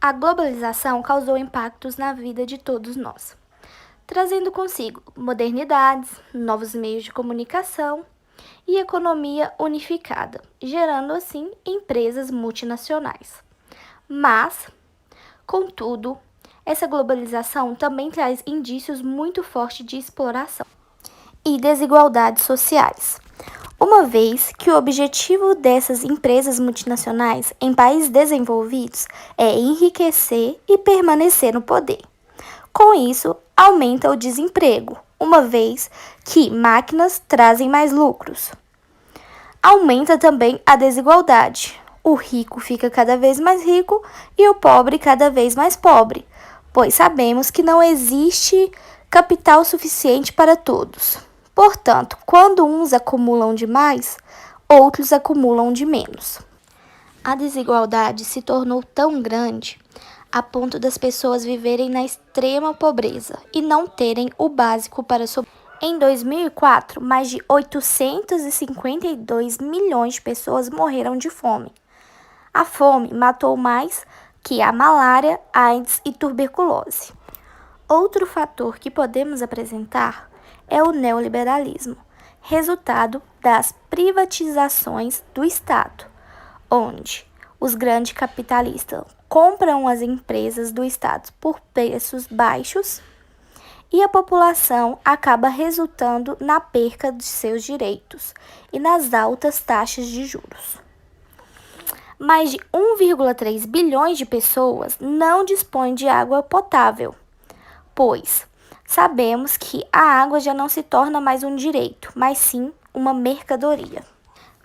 A globalização causou impactos na vida de todos nós, trazendo consigo modernidades, novos meios de comunicação e economia unificada, gerando assim empresas multinacionais. Mas, contudo, essa globalização também traz indícios muito fortes de exploração e desigualdades sociais, uma vez que o objetivo dessas empresas multinacionais em países desenvolvidos é enriquecer e permanecer no poder. Com isso, aumenta o desemprego, uma vez que máquinas trazem mais lucros. Aumenta também a desigualdade. O rico fica cada vez mais rico e o pobre cada vez mais pobre, pois sabemos que não existe capital suficiente para todos. Portanto, quando uns acumulam demais, outros acumulam de menos. A desigualdade se tornou tão grande a ponto das pessoas viverem na extrema pobreza e não terem o básico para sobreviver. Em 2004, mais de 852 milhões de pessoas morreram de fome. A fome matou mais que a malária, AIDS e tuberculose. Outro fator que podemos apresentar é o neoliberalismo, resultado das privatizações do Estado, onde os grandes capitalistas compram as empresas do Estado por preços baixos e a população acaba resultando na perca de seus direitos e nas altas taxas de juros. Mais de 1,3 bilhões de pessoas não dispõem de água potável, pois sabemos que a água já não se torna mais um direito, mas sim uma mercadoria.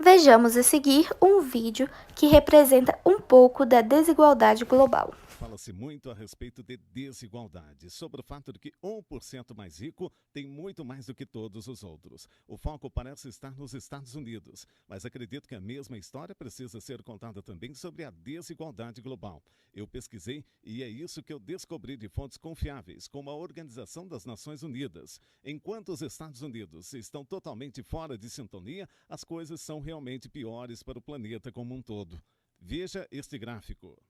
Vejamos a seguir um vídeo que representa um pouco da desigualdade global. Fala-se muito a respeito de desigualdade, sobre o fato de que 1% mais rico tem muito mais do que todos os outros. O foco parece estar nos Estados Unidos, mas acredito que a mesma história precisa ser contada também sobre a desigualdade global. Eu pesquisei e é isso que eu descobri de fontes confiáveis, como a Organização das Nações Unidas. Enquanto os Estados Unidos estão totalmente fora de sintonia, as coisas são realmente piores para o planeta como um todo. Veja este gráfico.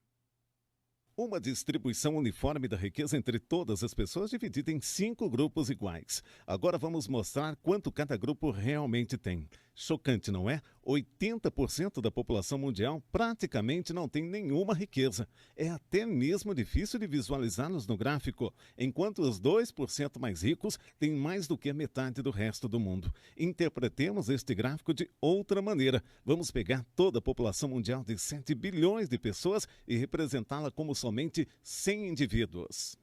Uma distribuição uniforme da riqueza entre todas as pessoas dividida em 5 grupos iguais. Agora vamos mostrar quanto cada grupo realmente tem. Chocante, não é? 80% da população mundial praticamente não tem nenhuma riqueza. É até mesmo difícil de visualizá-los no gráfico, enquanto os 2% mais ricos têm mais do que a metade do resto do mundo. Interpretemos este gráfico de outra maneira. Vamos pegar toda a população mundial de 7 bilhões de pessoas e representá-la como somente 100 indivíduos.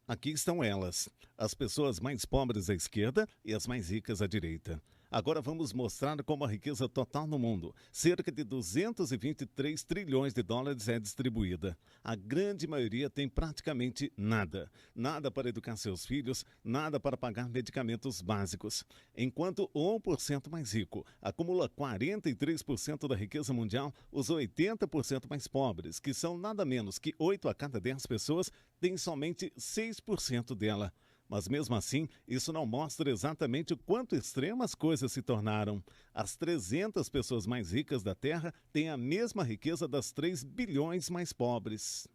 Aqui estão elas, as pessoas mais pobres à esquerda e as mais ricas à direita. Agora vamos mostrar como a riqueza total no mundo, cerca de 223 trilhões de dólares, é distribuída. A grande maioria tem praticamente nada. Nada para educar seus filhos, nada para pagar medicamentos básicos. Enquanto o 1% mais rico acumula 43% da riqueza mundial, os 80% mais pobres, que são nada menos que 8 a cada 10 pessoas, têm somente 6% dela. Mas mesmo assim, isso não mostra exatamente o quanto extremas coisas se tornaram. As 300 pessoas mais ricas da Terra têm a mesma riqueza das 3 bilhões mais pobres.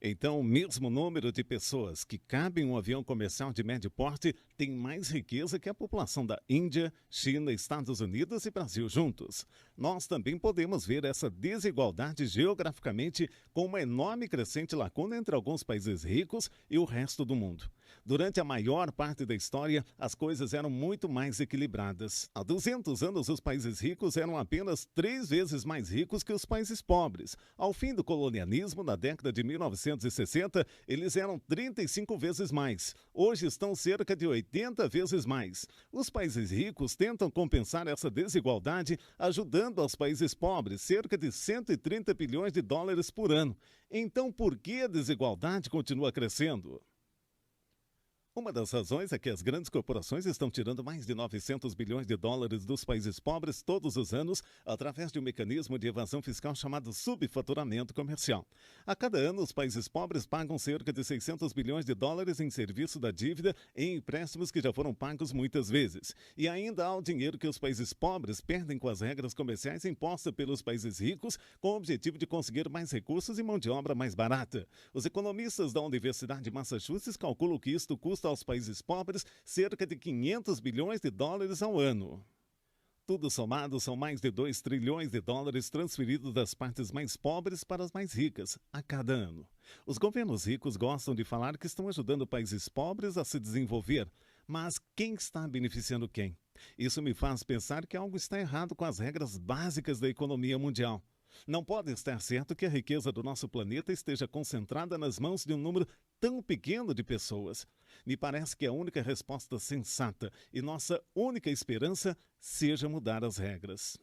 Então, o mesmo número de pessoas que cabem em um avião comercial de médio porte tem mais riqueza que a população da Índia, China, Estados Unidos e Brasil juntos. Nós também podemos ver essa desigualdade geograficamente com uma enorme e crescente lacuna entre alguns países ricos e o resto do mundo. Durante a maior parte da história, as coisas eram muito mais equilibradas. Há 200 anos, os países ricos eram apenas 3 vezes mais ricos que os países pobres. Ao fim do colonialismo, na década de 1960, eles eram 35 vezes mais. Hoje estão cerca de 80 vezes mais. Os países ricos tentam compensar essa desigualdade ajudando aos países pobres cerca de 130 bilhões de dólares por ano. Então, por que a desigualdade continua crescendo? Uma das razões é que as grandes corporações estão tirando mais de 900 bilhões de dólares dos países pobres todos os anos através de um mecanismo de evasão fiscal chamado subfaturamento comercial. A cada ano, os países pobres pagam cerca de 600 bilhões de dólares em serviço da dívida em empréstimos que já foram pagos muitas vezes. E ainda há o dinheiro que os países pobres perdem com as regras comerciais impostas pelos países ricos com o objetivo de conseguir mais recursos e mão de obra mais barata. Os economistas da Universidade de Massachusetts calculam que isto custa aos países pobres cerca de 500 bilhões de dólares ao ano. Tudo somado, são mais de 2 trilhões de dólares transferidos das partes mais pobres para as mais ricas a cada ano. Os governos ricos gostam de falar que estão ajudando países pobres a se desenvolver, mas quem está beneficiando quem? Isso me faz pensar que algo está errado com as regras básicas da economia mundial. Não pode estar certo que a riqueza do nosso planeta esteja concentrada nas mãos de um número tão pequeno de pessoas. Me parece que a única resposta sensata e nossa única esperança seja mudar as regras.